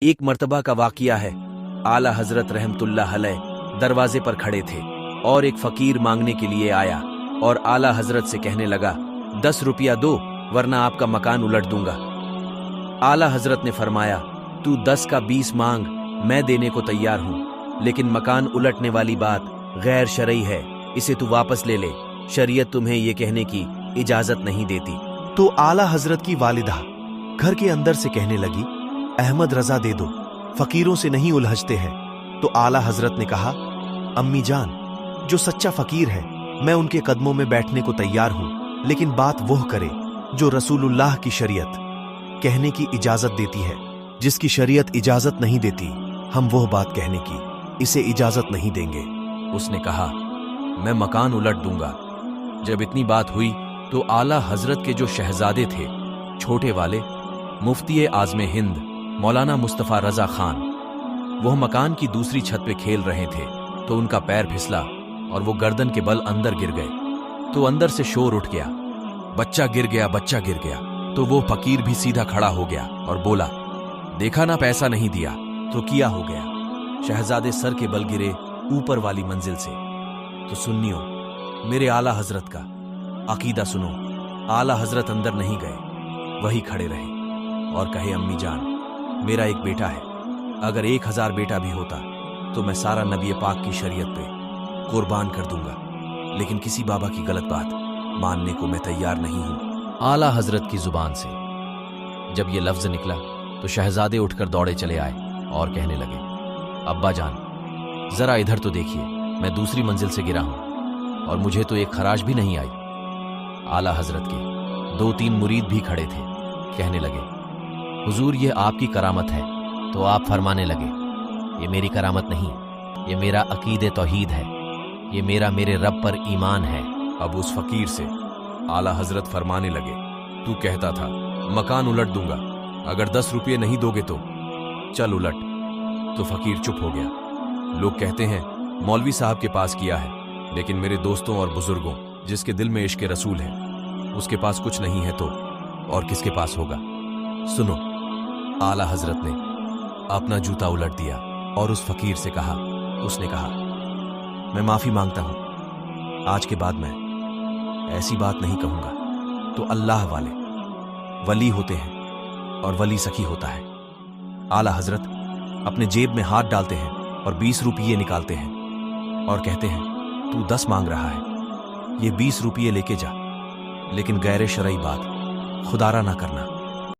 एक मर्तबा का वाक़िया है। आला हजरत रहमतुल्लाह अलैह दरवाजे पर खड़े थे और एक फकीर मांगने के लिए आया और आला हजरत से कहने लगा, 10 रुपया दो वरना आपका मकान उलट दूंगा। आला हजरत ने फरमाया, तू 10 का 20 मांग, मैं देने को तैयार हूं, लेकिन मकान उलटने वाली बात गैर शरई है, इसे तू वापस ले ले, शरीयत तुम्हें यह कहने की इजाजत नहीं देती। तो आला हजरत की वालिदा घर के अंदर से कहने लगी, अहमद रजा दे दो, फकीरों से नहीं उलझते हैं। तो आला हजरत ने कहा, अम्मी जान, जो सच्चा फकीर है मैं उनके कदमों में बैठने को तैयार हूं, लेकिन बात वह करे जो रसूलुल्लाह की शरीयत कहने की इजाजत देती है। जिसकी शरीयत इजाजत नहीं देती, हम वह बात कहने की इसे इजाजत नहीं देंगे। उसने कहा, मैं मकान उलट दूंगा। जब इतनी बात हुई तो आला हजरत के जो शहजादे थे, छोटे वाले, मुफ्ती आज़म हिंद मौलाना मुस्तफ़ा रजा खान, वह मकान की दूसरी छत पे खेल रहे थे तो उनका पैर फिसला और वो गर्दन के बल अंदर गिर गए। तो अंदर से शोर उठ गया, बच्चा गिर गया, बच्चा गिर गया। तो वो फकीर भी सीधा खड़ा हो गया और बोला, देखा ना पैसा नहीं दिया तो किया हो गया। शहजादे सर के बल गिरे ऊपर वाली मंजिल से। तो सुन्नियो, मेरे आला हजरत का अकीदा सुनो। आला हजरत अंदर नहीं गए, वही खड़े रहे और कहे, अम्मी जान, मेरा एक बेटा है, अगर 1000 बेटा भी होता तो मैं सारा नबी पाक की शरीयत पे कुर्बान कर दूंगा, लेकिन किसी बाबा की गलत बात मानने को मैं तैयार नहीं हूं। आला हजरत की जुबान से जब ये लफ्ज निकला तो शहजादे उठकर दौड़े चले आए और कहने लगे, अब्बा जान, जरा इधर तो देखिए, मैं दूसरी मंजिल से गिरा हूं और मुझे तो एक खराश भी नहीं आई। आला हजरत के 2-3 मुरीद भी खड़े थे, कहने लगे, हुजूर, ये आपकी करामत है। तो आप फरमाने लगे, ये मेरी करामत नहीं, ये मेरा अकीदे तौहीद है, ये मेरे रब पर ईमान है। अब उस फकीर से आला हजरत फरमाने लगे, तू कहता था मकान उलट दूंगा, अगर 10 रुपये नहीं दोगे तो चल उलट। तो फकीर चुप हो गया। लोग कहते हैं मौलवी साहब के पास किया है, लेकिन मेरे दोस्तों और बुजुर्गों, जिसके दिल में इश्क रसूल है, उसके पास कुछ नहीं है तो और किसके पास होगा। सुनो, आला हजरत ने अपना जूता उलट दिया और उस फकीर से कहा, उसने कहा, मैं माफी मांगता हूं, आज के बाद मैं ऐसी बात नहीं कहूंगा। तो अल्लाह वाले वली होते हैं और वली सखी होता है। आला हजरत अपने जेब में हाथ डालते हैं और 20 रुपये निकालते हैं और कहते हैं, तू 10 मांग रहा है, ये 20 रुपये लेके जा, लेकिन गैर शरई बात खुदारा ना करना।